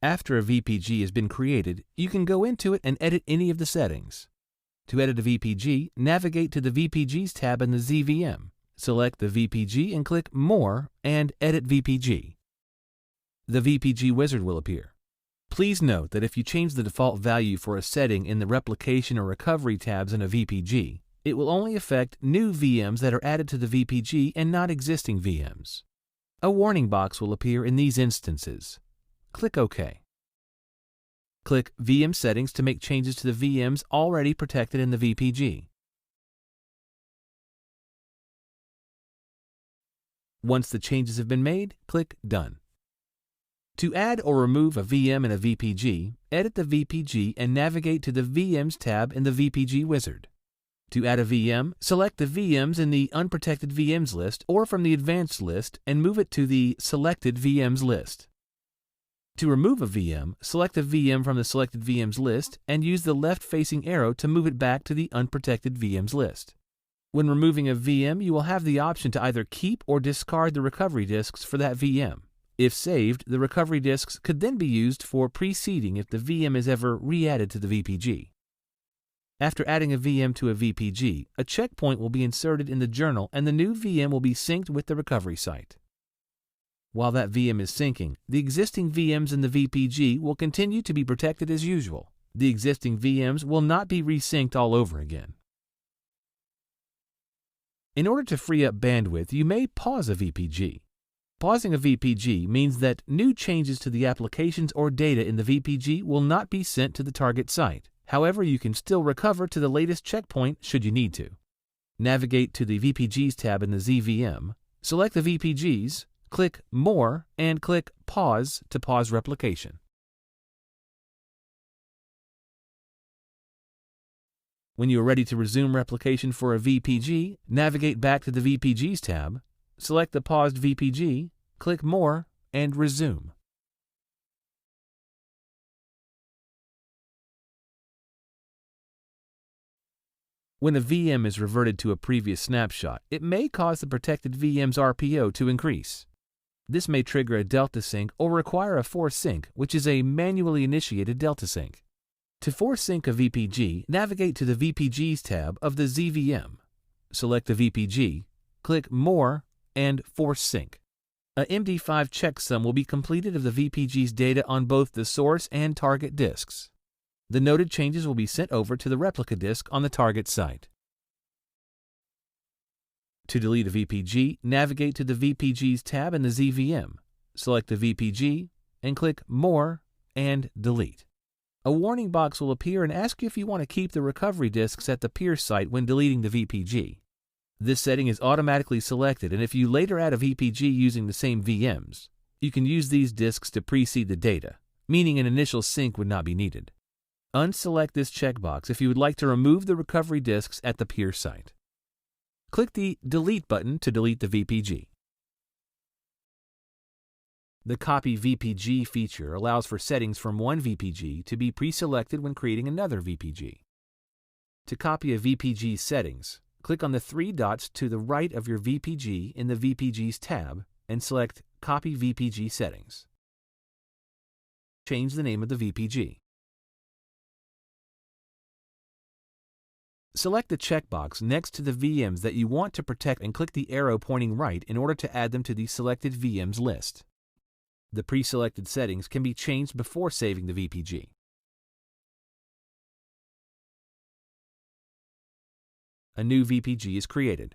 After a VPG has been created, you can go into it and edit any of the settings. To edit a VPG, navigate to the VPGs tab in the ZVM. Select the VPG and click More and Edit VPG. The VPG wizard will appear. Please note that if you change the default value for a setting in the Replication or Recovery tabs in a VPG, it will only affect new VMs that are added to the VPG and not existing VMs. A warning box will appear in these instances. Click OK. Click VM Settings to make changes to the VMs already protected in the VPG. Once the changes have been made, click Done. To add or remove a VM in a VPG, edit the VPG and navigate to the VMs tab in the VPG wizard. To add a VM, select the VMs in the Unprotected VMs list or from the Advanced list and move it to the Selected VMs list. To remove a VM, select a VM from the Selected VMs list and use the left-facing arrow to move it back to the Unprotected VMs list. When removing a VM, you will have the option to either keep or discard the recovery disks for that VM. If saved, the recovery disks could then be used for pre-seeding if the VM is ever re-added to the VPG. After adding a VM to a VPG, a checkpoint will be inserted in the journal and the new VM will be synced with the recovery site. While that VM is syncing, the existing VMs in the VPG will continue to be protected as usual. The existing VMs will not be resynced all over again. In order to free up bandwidth, you may pause a VPG. Pausing a VPG means that new changes to the applications or data in the VPG will not be sent to the target site. However, you can still recover to the latest checkpoint should you need to. Navigate to the VPGs tab in the ZVM, select the VPGs, click More, and click Pause to pause replication. When you are ready to resume replication for a VPG, navigate back to the VPGs tab, select the paused VPG, click More, and resume. When a VM is reverted to a previous snapshot, it may cause the protected VM's RPO to increase. This may trigger a delta sync or require a force sync, which is a manually initiated delta sync. To force sync a VPG, navigate to the VPGs tab of the ZVM. Select the VPG, click More, and Force Sync. A MD5 checksum will be completed of the VPG's data on both the source and target disks. The noted changes will be sent over to the replica disk on the target site. To delete a VPG, navigate to the VPGs tab in the ZVM. Select the VPG and click More and Delete. A warning box will appear and ask you if you want to keep the recovery disks at the peer site when deleting the VPG. This setting is automatically selected, and if you later add a VPG using the same VMs, you can use these disks to precede the data, meaning an initial sync would not be needed. Unselect this checkbox if you would like to remove the recovery disks at the peer site. Click the Delete button to delete the VPG. The Copy VPG feature allows for settings from one VPG to be pre-selected when creating another VPG. To copy a VPG settings, click on the three dots to the right of your VPG in the VPGs tab and select Copy VPG Settings. Change the name of the VPG. Select the checkbox next to the VMs that you want to protect and click the arrow pointing right in order to add them to the selected VMs list. The pre-selected settings can be changed before saving the VPG. A new VPG is created.